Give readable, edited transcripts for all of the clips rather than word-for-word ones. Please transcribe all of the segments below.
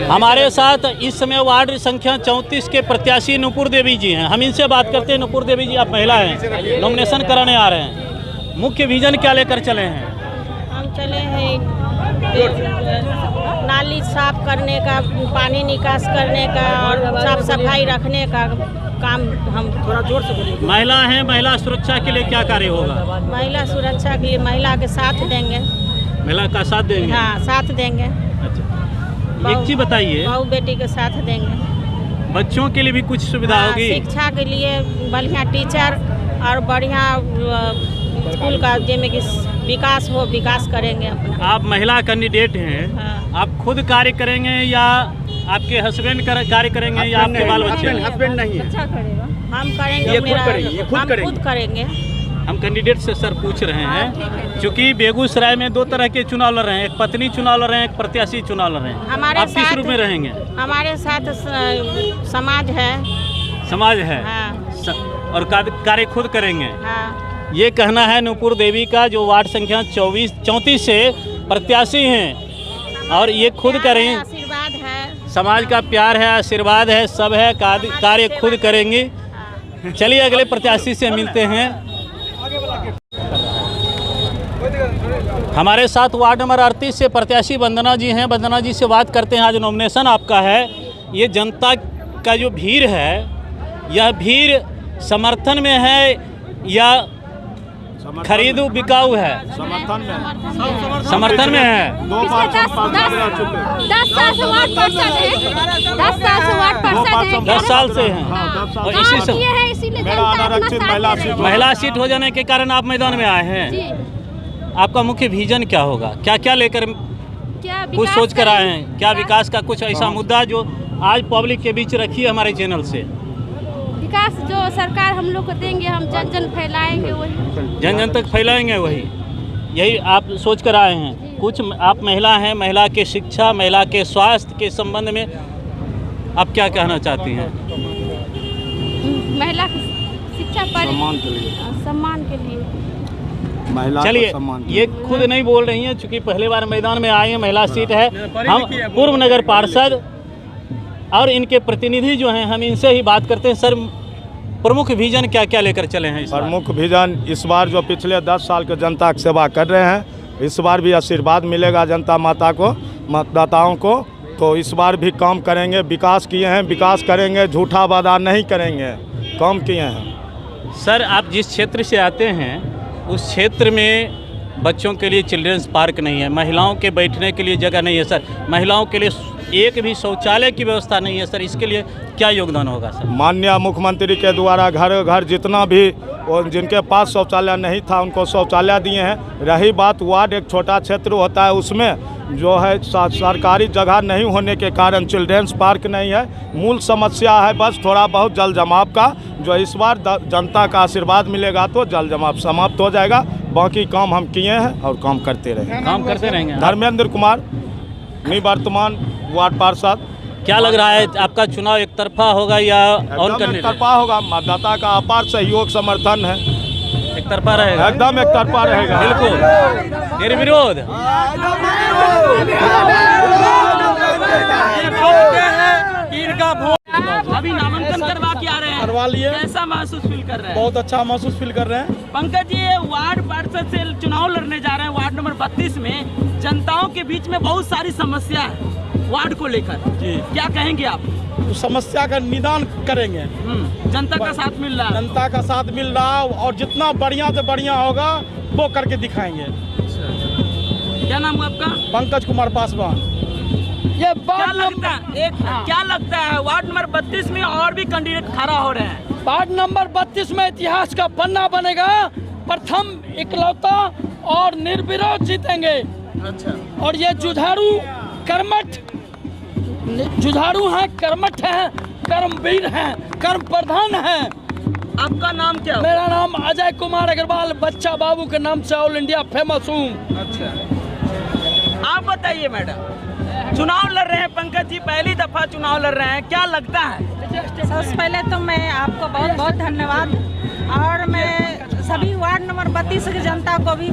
हमारे साथ इस समय वार्ड संख्या 34 के प्रत्याशी नुपुर देवी जी हैं। हम इनसे बात करते हैं। नुपुर देवी जी, आप महिला हैं, नॉमिनेशन कराने आ रहे हैं, मुख्य विजन क्या लेकर चले हैं? हम चले हैं नाली साफ करने का, पानी निकास करने का और साफ सफाई रखने का काम। हम थोड़ा जोर से बोलिए। महिला हैं, महिला सुरक्षा के लिए क्या कार्य होगा? महिला सुरक्षा के लिए महिला के साथ देंगे। महिला का साथ देंगे? हाँ, साथ देंगे। अच्छा, एक चीज बताइए, बहू बेटी के साथ देंगे। बच्चों के लिए भी कुछ सुविधा होगी? शिक्षा के लिए बढ़िया टीचर और बढ़िया स्कूल का जिसमें कि विकास हो, विकास करेंगे अपना। आप महिला कैंडिडेट हैं। हाँ। आप खुद कार्य करेंगे या आपके हस्बैंड कार्य करेंगे या आपके बाल बच्चे? हस्बैंड नहीं है, हम करेंगे। ये खुद करेंगे। हम कैंडिडेट से सर पूछ रहे हैं, क्योंकि बेगूसराय में 2 तरह के चुनाव लड़ रहे हैं, एक पत्नी चुनाव लड़ रहे हैं, एक प्रत्याशी चुनाव लड़ रहे हैं। हमारे आप किस रूप में रहेंगे? हमारे साथ समाज है। समाज है। हाँ। और कार्य खुद करेंगे। हाँ। ये कहना है नुपुर देवी का, जो वार्ड संख्या 34 से प्रत्याशी हैं, और ये खुद करें। आशीर्वाद है, समाज का प्यार है, आशीर्वाद है, सब है, कार्य खुद करेंगे। चलिए अगले प्रत्याशी से मिलते हैं। हमारे साथ वार्ड नंबर 38 से प्रत्याशी वंदना जी हैं। वंदना जी से बात करते हैं। आज नॉमिनेशन आपका है। ये जनता का जो भीड़ है, यह भीड़ समर्थन में है या खरीदू बिकाऊ है? समर्थन में। समर्थन में है। 2 बार 10 साल से वार्ड पार्षद है। 10 साल से वार्ड पार्षद है। 10 साल से हैं। और इसी से महिला सीट हो जाने के कारण आप मैदान में आए हैं। आपका मुख्य विजन क्या होगा? क्या क्या लेकर कुछ सोच कर आए हैं? क्या विकास का कुछ ऐसा मुद्दा जो आज पब्लिक के बीच रखी है हमारे चैनल से? विकास जो सरकार हम लोग को देंगे, हम जन जन फैलाएंगे, वही जन जन तक फैलाएंगे, वही यही आप सोच कर आए हैं। कुछ आप महिला हैं, महिला के शिक्षा, महिला के स्वास्थ्य के संबंध में आप क्या कहना चाहती हैं? महिला की शिक्षा पर सम्मान के लिए चलिए, ये खुद नहीं बोल रही हैं, चूँकि पहले बार मैदान में आए हैं, महिला सीट है। हम पूर्व नगर पार्षद और इनके प्रतिनिधि जो हैं, हम इनसे ही बात करते हैं। सर, प्रमुख विजन क्या क्या लेकर चले हैं इस बार? प्रमुख विजन इस बार जो पिछले 10 साल के जनता की सेवा कर रहे हैं, इस बार भी आशीर्वाद मिलेगा जनता माता को, मतदाताओं को। तो इस बार भी काम करेंगे, विकास किए हैं, विकास करेंगे, झूठा वादा नहीं करेंगे, काम किए हैं। सर, आप जिस क्षेत्र से आते हैं उस क्षेत्र में बच्चों के लिए चिल्ड्रंस पार्क नहीं है, महिलाओं के बैठने के लिए जगह नहीं है सर, महिलाओं के लिए एक भी शौचालय की व्यवस्था नहीं है सर। इसके लिए क्या योगदान होगा सर? माननीय मुख्यमंत्री के द्वारा घर घर जितना भी जिनके पास शौचालय नहीं था उनको शौचालय दिए हैं। रही बात वार्ड एक छोटा क्षेत्र होता है, उसमें जो है सरकारी जगह नहीं होने के कारण चिल्ड्रंस पार्क नहीं है। मूल समस्या है बस थोड़ा बहुत जल जमाव का, जो इस बार जनता का आशीर्वाद मिलेगा तो जल जमाव समाप्त हो जाएगा। बाकी काम हम किए हैं और काम करते रहेंगे। धर्मेंद्र कुमार, निवर्तमान वार्ड पार्षद। क्या लग रहा है आपका चुनाव एक तरफा होगा या और एक तरफा होगा? मतदाता का अपार सहयोग समर्थन है। एक तरफा रहेगा? एकदम एक तरफा रहेगा। बिल्कुल निर्विरोध। अभी नामांकन करवा के आ रहे हैं, करवा लिए। कैसा महसूस फील कर रहे हैं? बहुत अच्छा महसूस फील कर रहे हैं। पंकज जी, वार्ड पार्षद से चुनाव लड़ने जा रहे हैं वार्ड नंबर 32 में। जनताओं के बीच में बहुत सारी समस्या है वार्ड को लेकर, क्या कहेंगे आप? तो समस्या का निदान करेंगे। जनता का साथ मिल रहा है? जनता का साथ मिल रहा है और जितना बढ़िया से बढ़िया होगा वो करके दिखाएंगे। क्या नाम है आपका? पंकज कुमार पासवान। ये क्या लगता है क्या लगता है वार्ड नंबर 32 में और भी कैंडिडेट खड़ा हो रहे हैं? वार्ड नंबर 32 में इतिहास का पन्ना बनेगा। प्रथम इकलौता और निर्विरोध जीतेंगे। अच्छा। और ये जुझारू कर्मठ हैं, कर्मठ हैं, कर्मवीर हैं, कर्म प्रधान हैं। आपका नाम क्या? मेरा नाम अजय कुमार अग्रवाल, बच्चा बाबू के नाम से ऑल इंडिया फेमस हूँ। अच्छा, आप बताइए मैडम, चुनाव लड़ रहे हैं पंकज जी, पहली दफा चुनाव लड़ रहे हैं, क्या लगता है? सबसे पहले तो मैं आपको बहुत बहुत धन्यवाद, और मैं सभी वार्ड नंबर बत्तीस की जनता को भी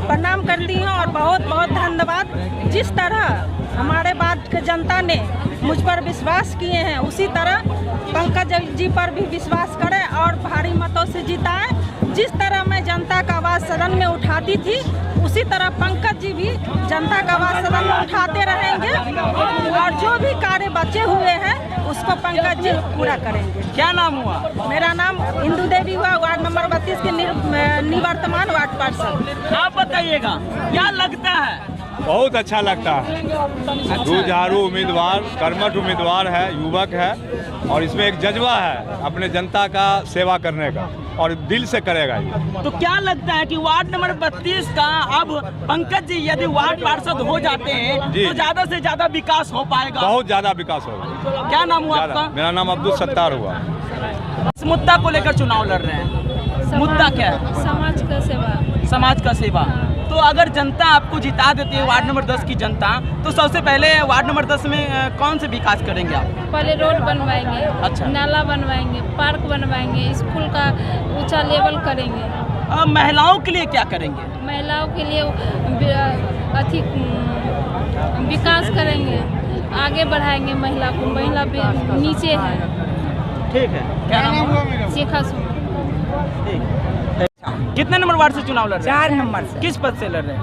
प्रणाम करती हूँ और बहुत बहुत धन्यवाद। जिस तरह हमारे बाद के जनता ने मुझ पर विश्वास किए हैं, उसी तरह पंकज जी पर भी विश्वास करें और भारी मतों से जिताएं। जिस तरह मैं जनता का आवाज़ सदन में उठाती थी, उसी तरह पंकज जी भी जनता का आवाज़ सदन में उठाते रहेंगे और जो भी कार्य बचे हुए हैं उसको पंकज जी पूरा करेंगे। क्या नाम हुआ? मेरा नाम इंदू देवी हुआ, वार्ड नंबर 32 के निवर्तमान वार्ड पार्षद। आप बताइएगा क्या लगता है? बहुत अच्छा लगता है। जुझारू उम्मीदवार, कर्मठ उम्मीदवार है, युवक है और इसमें एक जज्बा है अपने जनता का सेवा करने का और दिल से करेगा ये। तो क्या लगता है कि वार्ड नंबर 32 का अब पंकज जी यदि वार्ड पार्षद हो जाते हैं तो ज्यादा से ज्यादा विकास हो पाएगा? बहुत ज्यादा विकास होगा। क्या नाम हुआ आपका? मेरा नाम अब्दुल सत्तार हुआ। इस मुद्दा को लेकर चुनाव लड़ रहे हैं, मुद्दा क्या है? समाज का सेवा। समाज का सेवा। तो अगर जनता आपको जिता देती है, वार्ड नंबर 10 की जनता, तो सबसे पहले वार्ड नंबर 10 में कौन से विकास करेंगे आप? पहले रोड बनवाएंगे, अच्छा। नाला बनवाएंगे, पार्क बनवाएंगे, स्कूल का ऊंचा लेवल करेंगे। महिलाओं के लिए क्या करेंगे? महिलाओं के लिए अधिक विकास करेंगे, आगे बढ़ाएंगे महिला को। महिला भी नीचे है। ठीक है। क्या नाम हुआ? शिखा सुमन। कितने नंबर वार्ड से चुनाव लड़ रहे हैं? 4 नंबर से। किस पद से लड़ रहे हैं?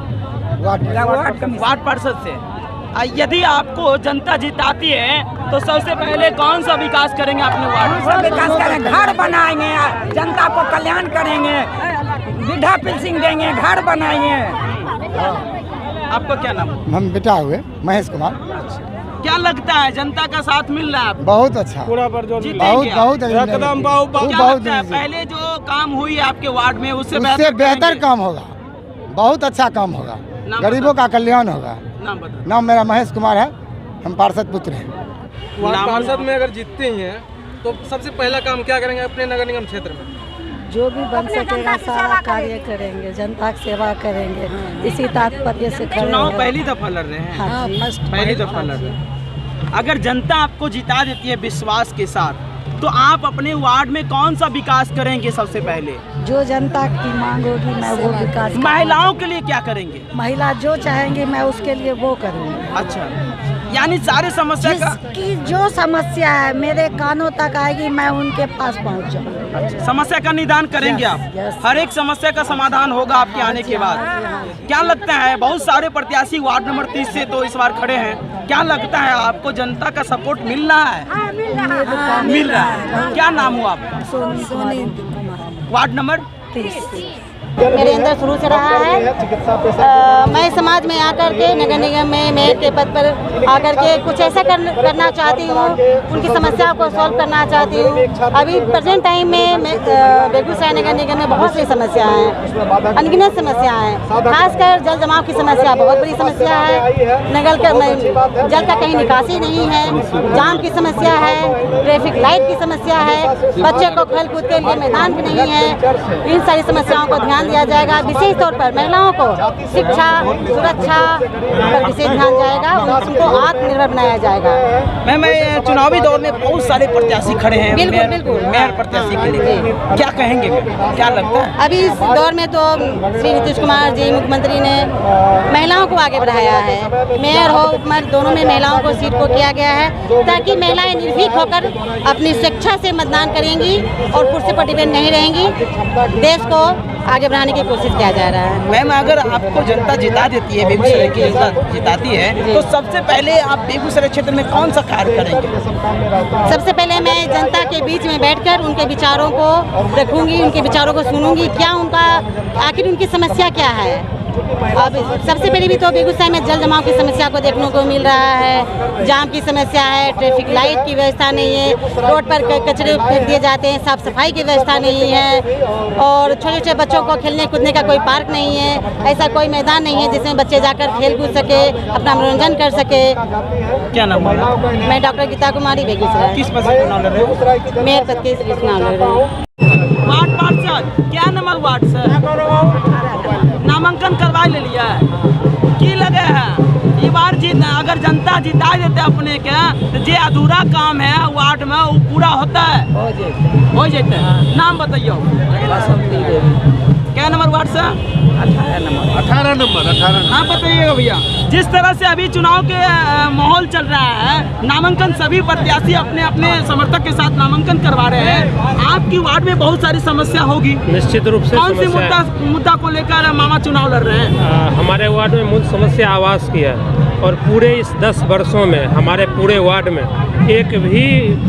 वार्ड वार्ड पार्षद से। यदि आपको जनता जिताती है तो सबसे पहले कौन सा विकास करेंगे अपने वार्ड में? विकास करेंगे, घर बनाएंगे, जनता को कल्याण करेंगे, वृद्धा पेंशन देंगे, घर बनाएंगे। आपका क्या नाम? हम बेटा हुए महेश कुमार। क्या लगता है जनता का साथ मिल रहा है आपको? बहुत अच्छा, पूरा पर जो बहुत बहुत एकदम क्या लगता है पहले जो काम हुई है आपके वार्ड में उससे बेहतर काम होगा, बहुत अच्छा काम होगा, गरीबों का कल्याण होगा। नाम बता। नाम मेरा महेश कुमार है, हम पार्षद पुत्र हैं। वार्ड पार्षद में अगर जीतते हैं तो सबसे पहला काम क्या करेंगे अपने नगर निगम क्षेत्र में? जो भी बन सकेगा सारा कार्य करेंगे, जनता की सेवा करेंगे, इसी तात्पर्य से चुनाव पहली दफा लड़ रहे हैं। हाँ, पहली दफा लड़ रहे हैं। अगर जनता आपको जिता देती है विश्वास के साथ, तो आप अपने वार्ड में कौन सा विकास करेंगे सबसे पहले? जो जनता की मांग होगी मैं वो विकास। महिलाओं के लिए क्या करेंगे? महिला जो चाहेंगे मैं उसके लिए वो करूँगी। अच्छा, यानी सारे समस्या का जिसकी जो समस्या है मेरे कानों तक आएगी, मैं उनके पास पहुँच जाऊँगी। समस्या का निदान करेंगे आप? हर एक समस्या का समाधान होगा आपके आने के बाद। क्या लगता है, बहुत सारे प्रत्याशी वार्ड नंबर 30 से तो इस बार खड़े हैं, क्या लगता है आपको जनता का सपोर्ट मिल रहा है? मिल रहा है। क्या नाम हुआ आपका? सोनी। वार्ड नंबर 30 मेरे अंदर शुरू से रहा है। मैं समाज में आकर के नगर निगम में मेयर के पद पर आकर के कुछ ऐसा करना चाहती हूँ, उनकी समस्याओं को सॉल्व करना चाहती हूँ। अभी प्रेजेंट टाइम में बेगूसराय नगर निगम में बहुत सी समस्याएं हैं, अनगिनत समस्याएं हैं। खासकर जल जमाव की समस्या बहुत बड़ी समस्या है। जल का कहीं निकासी नहीं है, जाम की समस्या है, ट्रैफिक लाइट की समस्या है, बच्चे को खेल कूद के लिए मैदान भी नहीं है। इन सारी समस्याओं को ध्यान दिया जाएगा। विशेष तौर पर महिलाओं को शिक्षा, सुरक्षा पर विशेष ध्यान जाएगा, उनको आत्मनिर्भर बनाया जाएगा। मैम, चुनावी दौर में बहुत सारे प्रत्याशी खड़े हैं। बिल्कुल बिल्कुल। मेयर प्रत्याशी के लिए क्या कहेंगे, क्या लगता है? अभी इस दौर में तो श्री नीतीश कुमार जी मुख्यमंत्री ने महिलाओं को आगे बढ़ाया है। मेयर हो उपमेयर दोनों में महिलाओं को सीट को किया गया है, ताकि महिलाएं निर्भीक होकर अपनी स्वेच्छा से मतदान करेंगी और कुर्सी पर डिपेंड नहीं रहेंगी। देश को आगे बढ़ाने की कोशिश किया जा रहा है। मैम, अगर आपको जनता जिता देती है, बेगूसराय की जनता जिताती है, तो सबसे पहले आप बेगूसराय क्षेत्र में कौन सा कार्य करेंगे? सबसे पहले मैं जनता के बीच में बैठकर उनके विचारों को रखूंगी, उनके विचारों को सुनूंगी, क्या उनका आखिर उनकी समस्या क्या है। अब सबसे पहले भी तो बेगूसराय में जल जमाव की समस्या को देखने को मिल रहा है, जाम की समस्या है, ट्रैफिक लाइट की व्यवस्था नहीं है, रोड पर कचरे फेंक दिए जाते हैं, साफ सफाई की व्यवस्था नहीं है, और छोटे छोटे बच्चों को खेलने कूदने का कोई पार्क नहीं है, ऐसा कोई मैदान नहीं है जिसमें बच्चे जाकर खेल कूद सके, अपना मनोरंजन कर सके। क्या नाम है? मैं डॉक्टर गीता कुमारी, बेगूसराय। किस पद से चुनाव लड़ रहे हो? मेयर पद के लिए चुनाव लड़ रही हूँ। वार्ड पार्षद क्या नंबर वार्ड से नामांकन करवा ले लिया है? की लगे है ये बार जीत, अगर जनता जिता देते अपने के तो जे अधूरा काम है वार्ड में वो पूरा होता है, हो जाते। नाम बताइयो। क्या नंबर वार्ड वार्ड से 18 नंबर। आप बताइएगा भैया, जिस तरह से अभी चुनाव के माहौल चल रहा है, नामांकन सभी प्रत्याशी अपने अपने समर्थक के साथ नामांकन करवा रहे हैं, आपकी वार्ड में बहुत सारी समस्या होगी निश्चित रूप से। कौन सी मुद्दा को लेकर मामा चुनाव लड़ रहे हैं? हमारे वार्ड में मूल समस्या आवास की है, और पूरे इस 10 वर्षों में हमारे पूरे वार्ड में एक भी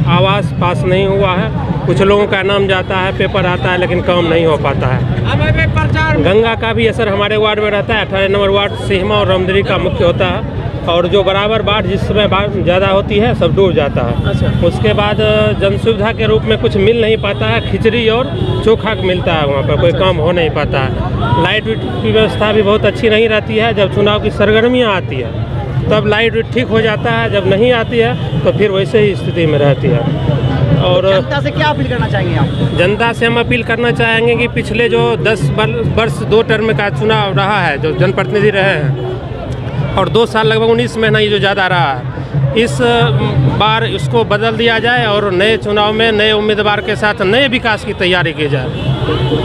आवास पास नहीं हुआ है। कुछ लोगों का नाम जाता है, पेपर आता है, लेकिन काम नहीं हो पाता है। गंगा का भी असर हमारे वार्ड में रहता है। 18 नंबर वार्ड सिहमा और रामदरी का मुख्य होता है, और जो बराबर बाढ़ जिस समय ज़्यादा होती है सब डूब जाता है। अच्छा। उसके बाद जन सुविधा के रूप में कुछ मिल नहीं पाता है, खिचड़ी और चोखा मिलता है, वहाँ पर कोई काम हो नहीं पाता है। लाइट की व्यवस्था भी बहुत अच्छी नहीं रहती है। जब चुनाव की सरगर्मियाँ आती है तब लाइट ठीक हो जाता है, जब नहीं आती है तो फिर वैसे ही स्थिति में रहती है। और जनता से क्या अपील करना चाहेंगे आप? जनता से हम अपील करना चाहेंगे कि पिछले जो 10 वर्ष 2 टर्म का चुनाव रहा है, जो जनप्रतिनिधि रहे हैं, और 2 साल लगभग 19 महीना ये जो ज़्यादा रहा है, इस बार इसको बदल दिया जाए और नए चुनाव में नए उम्मीदवार के साथ नए विकास की तैयारी की जाए।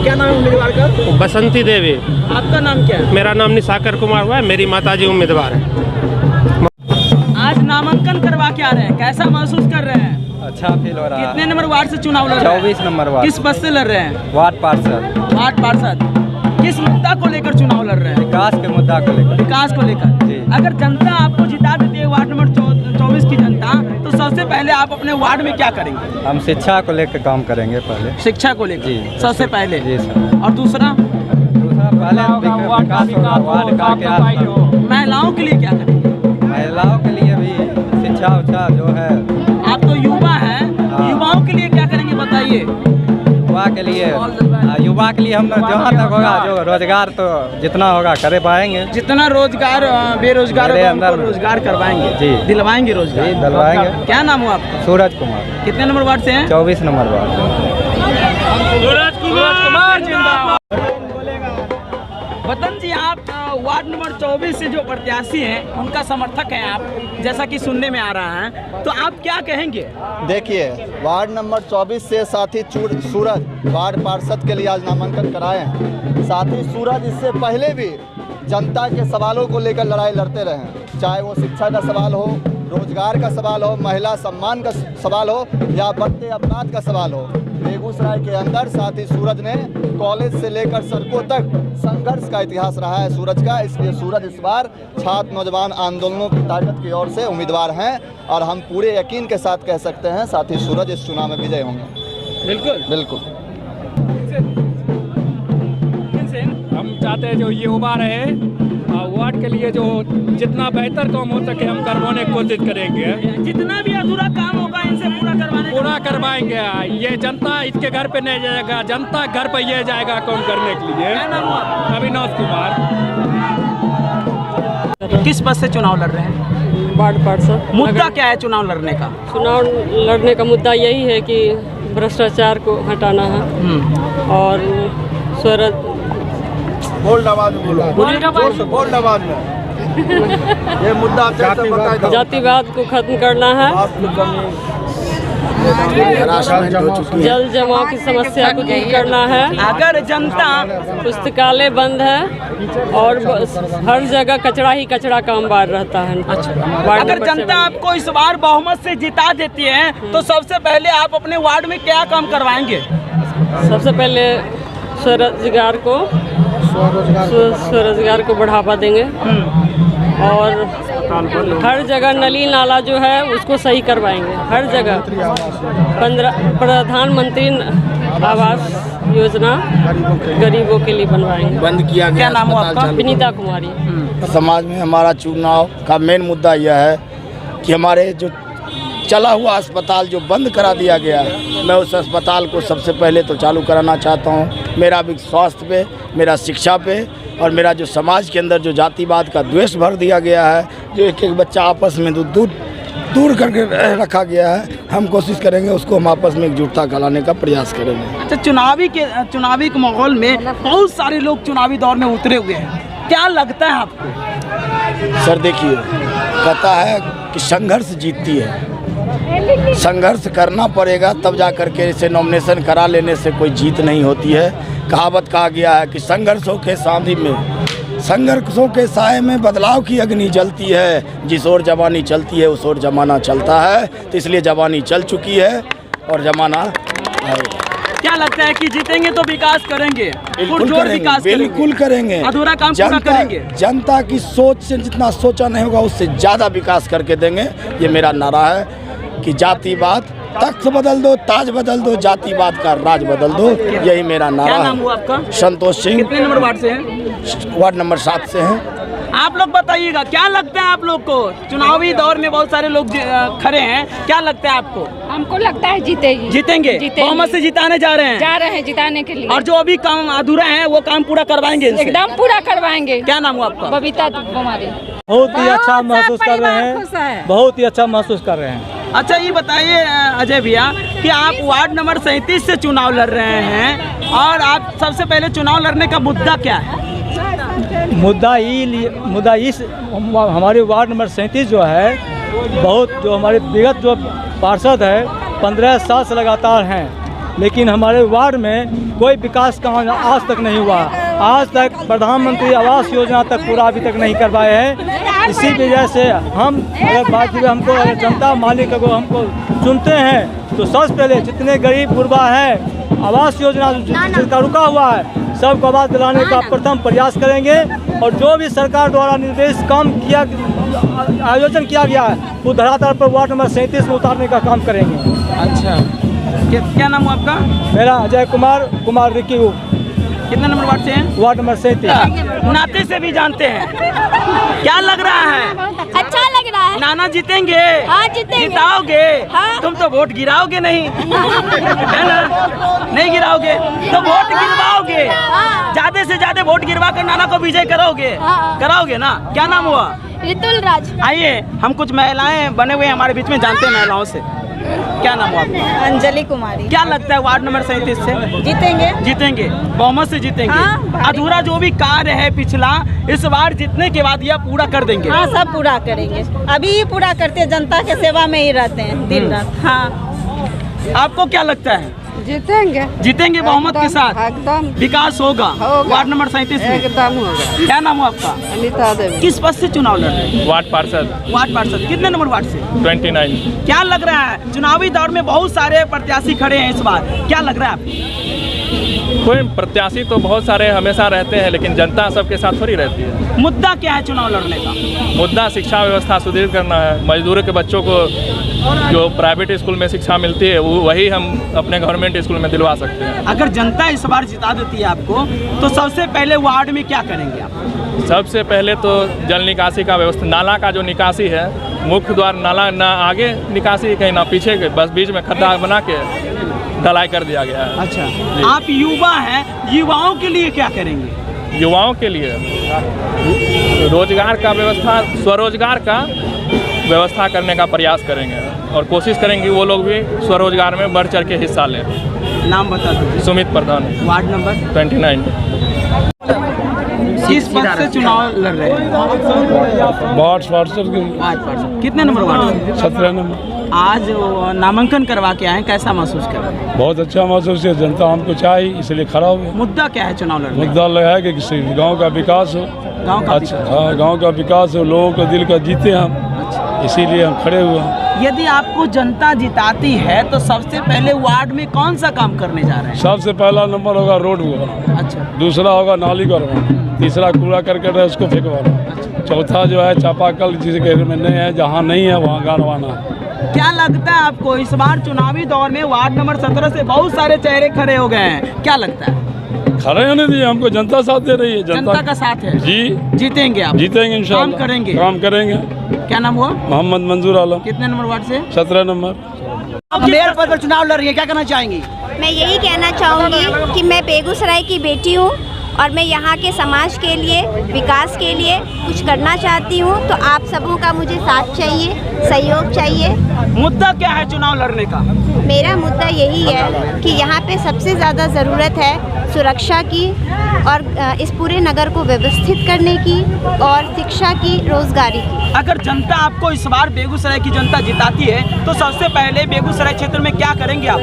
क्या नाम है उम्मीदवार का? बसंती देवी। आपका नाम क्या है? मेरा नाम निशाकर कुमार हुआ है, मेरी माताजी उम्मीदवार है। आज नामांकन करवा के आ रहे हैं, कैसा महसूस कर रहे हैं? अच्छा फील हो रहा है। कितने नंबर वार्ड से चुनाव लड़ रहे हैं? 24 नंबर वार्ड। किस पद से लड़ रहे हैं? वार्ड पार्षद। वार्ड पार्षद। किस मुद्दा को लेकर चुनाव लड़ रहे हैं? विकास के मुद्दा को लेकर। विकास को लेकर। अगर जनता आपको जिता देती है, वार्ड नंबर 24 की जनता, तो सबसे पहले आप अपने वार्ड में क्या करेंगे? हम शिक्षा को लेकर काम करेंगे पहले। शिक्षा को लेकर सबसे पहले? जी सर। और दूसरा पहले विकास होगा वार्ड का। क्या महिलाओं के लिए क्या करेंगे? महिलाओं के लिए भी शिक्षा उच्छा जो है। आप तो युवा हैं, युवाओं के लिए क्या करेंगे बताइए? युवा के लिए हम जहाँ तक होगा, जो रोजगार तो जितना होगा करे पाएंगे। जितना रोजगार बेरोजगार रोजगार करवाएंगे। जी, दिलवाएंगे रोजगार। जी, दिलवाएंगे। क्या नाम हुआ आपका? सूरज कुमार। कितने नंबर वार्ड से हैं? 24 नंबर वार्ड। वतन जी, आप वार्ड नंबर 24 से जो प्रत्याशी हैं उनका समर्थक हैं आप, जैसा कि सुनने में आ रहा है, तो आप क्या कहेंगे? देखिए, वार्ड नंबर 24 से साथी सूरज वार्ड पार्षद के लिए आज नामांकन कराए हैं। साथी सूरज इससे पहले भी जनता के सवालों को लेकर लड़ाई लड़ते रहे हैं, चाहे वो शिक्षा का सवाल हो, रोजगार का सवाल हो, महिला सम्मान का सवाल हो, या बढ़ते अपराध का सवाल हो। बेगूसराय के अंदर साथी सूरज ने कॉलेज से लेकर सड़कों तक संघर्ष का इतिहास रहा है सूरज का, इसलिए सूरज इस बार छात्र नौजवान आंदोलनों की ताकत की ओर से उम्मीदवार हैं, और हम पूरे यकीन के साथ कह सकते हैं साथी सूरज इस चुनाव में विजय होंगे। बिल्कुल बिल्कुल। हम चाहते हैं जो ये युवा रहे, वार्ड के लिए जो जितना बेहतर काम हो सके हम करवाने की कोशिश करेंगे। जितना भी अधूरा काम होगा इनसे पूरा करवाएंगे। ये जनता इसके घर पे नहीं जाएगा, जनता घर पे ये जाएगा काम करने के लिए। अविनाश कुमार। किस पद से चुनाव लड़ रहे हैं? वार्ड पार्षद। मुद्दा क्या है चुनाव लड़ने का? चुनाव लड़ने का मुद्दा यही है कि भ्रष्टाचार को हटाना है, और स्वराज बोल्ड आवाज में बोल्ड आवाज में ये मुद्दा जातिवाद को खत्म करना है, जल जमाव की समस्या को दूर करना है। अगर जनता पुस्तकालय बंद है और हर जगह कचरा ही कचरा का अंबार रहता है। अगर जनता आपको इस बार बहुमत से जिता देती है, तो सबसे पहले आप अपने वार्ड में क्या काम करवाएंगे? सबसे पहले स्वरोजगार को बढ़ावा देंगे, और हर जगह नली नाला जो है उसको सही करवाएंगे। हर जगह 15 प्रधानमंत्री आवास योजना गरीबों के लिए बनवाएंगे। बंद किया गया। क्या नाम है आपका? विनीता कुमारी। समाज में हमारा चुनाव का मेन मुद्दा यह है कि हमारे जो चला हुआ अस्पताल जो बंद करा दिया गया है, मैं उस अस्पताल को सबसे पहले तो चालू कराना चाहता हूँ। मेरा भी स्वास्थ्य पे, मेरा शिक्षा पे, और मेरा जो समाज के अंदर जो जातिवाद का द्वेष भर दिया गया है, जो एक एक बच्चा आपस में दूर करके रखा गया है, हम कोशिश करेंगे उसको हम आपस में एकजुटता लाने का प्रयास करेंगे। अच्छा, चुनावी के माहौल में बहुत सारे लोग चुनावी दौर में उतरे हुए हैं, क्या लगता है आपको? सर देखिए, कहता है कि संघर्ष जीतती है, संघर्ष करना पड़ेगा, तब जा कर के इसे नॉमिनेशन करा लेने से कोई जीत नहीं होती है। कहावत कहा गया है कि संघर्षों के साए में बदलाव की अग्नि जलती है, जिस ओर जवानी चलती है उस ओर जमाना चलता है। तो इसलिए जवानी चल चुकी है और जमाना आएगा। क्या लगता है कि जीतेंगे तो विकास करेंगे? बिल्कुल करेंगे। अधूरा काम पूरा करेंगे। जनता की सोच से जितना सोचा नहीं होगा उससे ज़्यादा विकास करके देंगे। ये मेरा नारा है कि जातिवाद तख्त बदल दो, ताज बदल दो, जातिवाद का राज बदल दो। यही मेरा नारा है। क्या नाम हुआ आपका? संतोष सिंह। कितने नंबर वार्ड से हैं? वार्ड नंबर 7 से हैं। आप लोग बताइएगा, क्या लगता है आप लोग को? चुनावी दौर में बहुत सारे लोग खड़े हैं, क्या लगता है आपको? हमको लगता है जीतेंगे। बहुमत से जिताने जा रहे हैं जिताने के लिए। और जो अभी काम अधूरा है वो काम पूरा करवाएंगे इनसे? एकदम पूरा करवाएंगे। क्या नाम हुआ आपका? बबीता कुमारी। बहुत ही अच्छा महसूस कर रहे हैं, बहुत ही अच्छा महसूस कर रहे हैं। अच्छा ये बताइए अजय भैया कि आप वार्ड नंबर 37 से चुनाव लड़ रहे हैं और आप सबसे पहले चुनाव लड़ने का मुद्दा क्या है? मुद्दा इस हमारे वार्ड नंबर 37 जो है, बहुत जो हमारे विगत जो पार्षद है 15 साल से लगातार हैं, लेकिन हमारे वार्ड में कोई विकास काम आज तक नहीं हुआ। आज तक प्रधानमंत्री आवास योजना तक पूरा अभी तक नहीं करवाए हैं। इसी वजह से हम अगर बात करें, हमको अगर जनता मालिक अगर हमको चुनते हैं तो सबसे पहले जितने गरीब गुरबा है आवास योजना जिसका रुका हुआ है सबको आवास दिलाने का प्रथम प्रयास करेंगे। और जो भी सरकार द्वारा निर्देश काम किया आयोजन किया गया है वो धरातल पर वार्ड नंबर 37 में उतारने का काम करेंगे। अच्छा, क्या नाम है आपका? मेरा अजय कुमार रिकी। कितने नंबर वार्ड से हैं? Ward number 37। नाते से भी जानते हैं। क्या लग रहा है? अच्छा लग रहा है। नाना जीतेंगे? हाँ जीतेंगे। जिताओगे? हाँ। तुम तो वोट गिराओगे नहीं है ना? नहीं गिराओगे तो वोट गिरवाओगे। ज्यादा से ज्यादा वोट गिरवा कर नाना को विजय करोगे। कराओगे ना? क्या नाम हुआ? ऋतुल राज। आइए हम कुछ महिलाएं बने हुए हमारे बीच में, जानते हैं महिलाओं से। क्या नाम हुआ आपका? अंजलि कुमारी। क्या लगता है वार्ड नंबर 37 से जीतेंगे? बहुमत से जीतेंगे। हाँ, अधूरा जो भी कार्य है पिछला, इस बार जीतने के बाद यह पूरा कर देंगे? हाँ, सब पूरा करेंगे। अभी ही पूरा करते, जनता के सेवा में ही रहते हैं दिन रात। हाँ। आपको क्या लगता है? जीतेंगे बहुमत के साथ? एकदम विकास होगा वार्ड नंबर 37 में? एकदम होगा। क्या नाम हुआ आपका? अनिता देवी। किस पद से चुनाव लड़ रहे हैं? वार्ड पार्षद। कितने नंबर वार्ड से? 29। क्या लग रहा है? चुनावी दौर में बहुत सारे प्रत्याशी खड़े हैं इस बार, क्या लग रहा है आपको? कोई प्रत्याशी तो बहुत सारे हमेशा रहते हैं, लेकिन जनता सबके साथ थोड़ी रहती है। मुद्दा क्या है चुनाव लड़ने का? मुद्दा शिक्षा व्यवस्था सुदृढ़ करना है। मजदूरों के बच्चों को जो प्राइवेट स्कूल में शिक्षा मिलती है वही हम अपने गवर्नमेंट स्कूल में दिलवा सकते हैं। अगर जनता इस बार जिता देती है आपको तो सबसे पहले वार्ड में क्या करेंगे आप? सबसे पहले तो जल निकासी का व्यवस्था, नाला का जो निकासी है, मुख्य द्वार नाला ना आगे निकासी कहीं ना पीछे के, बस बीच में खड्डा बना के ढलाई कर दिया गया है। अच्छा, आप युवा हैं, युवाओं के लिए क्या करेंगे? युवाओं के लिए रोजगार का व्यवस्था, स्वरोजगार का व्यवस्था करने का प्रयास करेंगे और कोशिश करेंगे वो लोग भी स्वरोजगार में बढ़ चढ़ के हिस्सा लें। नाम बता दो। सुमित प्रधान। Ward number 29। किस पद से चुनाव लड़ रहे हैं? वार्ड पार्षद। कितने नंबर वार्ड? 17 नंबर। आज नामांकन करवा के आए, कैसा महसूस कर रहे हैं? बहुत अच्छा महसूस है, जनता हमको चाहिए इसलिए खड़ा हुआ। मुद्दा क्या है चुनाव लड़ने? मुद्दा लगा है कि गांव का विकास हो। गांव का विकास हो, लोगों का दिल का जीते हम, इसीलिए हम खड़े हुए हैं। यदि आपको जनता जिताती है तो सबसे पहले वार्ड में कौन सा काम करने जा रहे हैं? सबसे पहला नंबर होगा रोड बनाना। अच्छा। दूसरा होगा नाली करवाना। तीसरा कूड़ा करकट है उसको फेंकवाना। चौथा जो है चापाकल जिसके में नहीं है, जहाँ नहीं है वहाँ गाड़वाना। क्या लगता है आपको इस बार चुनावी दौर में वार्ड नंबर 17 से बहुत सारे चेहरे खड़े हो गए हैं, क्या लगता है? खड़े होने दिए, हमको जनता साथ दे रही है। जनता का साथ है जी। जीतेंगे आप? जीतेंगे इंशाल्लाह। काम करेंगे। क्या नाम हुआ? मोहम्मद मंजूर आलम। कितने नंबर वार्ड से? 17 नंबर। मेयर पद पर चुनाव लड़ रही है, क्या कहना चाहेंगी? मैं यही कहना चाहूँगी कि मैं बेगूसराय की बेटी हूँ और मैं यहाँ के समाज के लिए, विकास के लिए कुछ करना चाहती हूँ। तो आप सबों का मुझे साथ चाहिए, सहयोग चाहिए। मुद्दा क्या है चुनाव लड़ने का? मेरा मुद्दा यही है कि यहाँ पे सबसे ज़्यादा ज़रूरत है सुरक्षा की और इस पूरे नगर को व्यवस्थित करने की और शिक्षा की, रोजगारी की। अगर जनता आपको इस बार बेगूसराय की जनता जिताती है तो सबसे पहले बेगूसराय क्षेत्र में क्या करेंगे आप?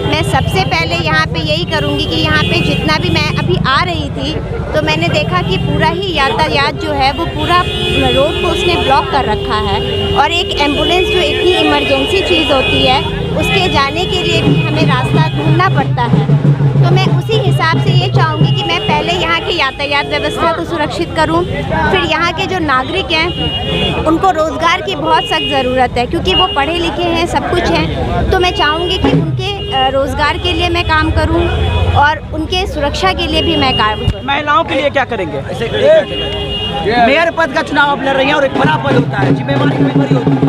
मैं सबसे पहले यहाँ पे यही करूँगी कि यहाँ पे जितना भी, मैं अभी आ रही थी तो मैंने देखा कि पूरा ही यातायात जो है वो पूरा रोड को उसने ब्लॉक कर रखा है और एक एम्बुलेंस जो इतनी इमरजेंसी चीज़ होती है उसके जाने के लिए भी हमें रास्ता ढूंढना पड़ता है। तो मैं उसी हिसाब से ये चाहूँगी कि मैं पहले यहाँ की यातायात व्यवस्था को सुरक्षित करूँ, फिर यहाँ के जो नागरिक हैं उनको रोज़गार की बहुत सख्त ज़रूरत है क्योंकि वो पढ़े लिखे हैं, सब कुछ हैं। तो मैं चाहूँगी कि उनके रोज़गार के लिए मैं काम करूँ और उनके सुरक्षा के लिए भी मैं काम करूँ। महिलाओं के लिए क्या करेंगे? मेयर पद का चुनाव आप लड़ रही हैं और एक बड़ा पद होता है, जिम्मेदारी होती है।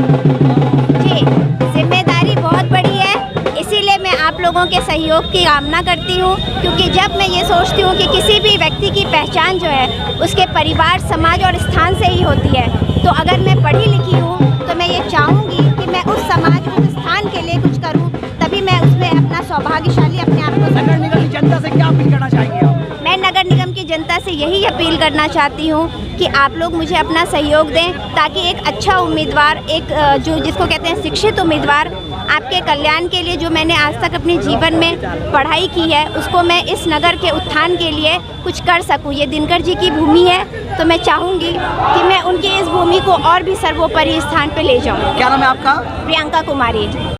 जी, जिम्मेदारी बहुत बड़ी है, इसीलिए मैं आप लोगों के सहयोग की कामना करती हूँ क्योंकि जब मैं ये सोचती हूँ कि किसी भी व्यक्ति की पहचान जो है उसके परिवार, समाज और स्थान से ही होती है, तो अगर मैं पढ़ी लिखी हूँ तो मैं ये चाहूँगी कि मैं उस समाज, उस स्थान के लिए कुछ करूँ, तभी मैं उसमें अपना सौभाग्यशाली अपने आप को। नगर निगम की जनता से क्या अपील करना चाहेंगे आप? मैं नगर निगम की जनता से यही अपील करना चाहती हूँ कि आप लोग मुझे अपना सहयोग दें ताकि एक अच्छा उम्मीदवार, एक जो जिसको कहते हैं शिक्षित उम्मीदवार, आपके कल्याण के लिए जो मैंने आज तक अपने जीवन में पढ़ाई की है उसको मैं इस नगर के उत्थान के लिए कुछ कर सकूं। ये दिनकर जी की भूमि है तो मैं चाहूँगी कि मैं उनकी इस भूमि को और भी सर्वोपरि स्थान पे ले जाऊँ। क्या नाम है आपका? प्रियंका कुमारी।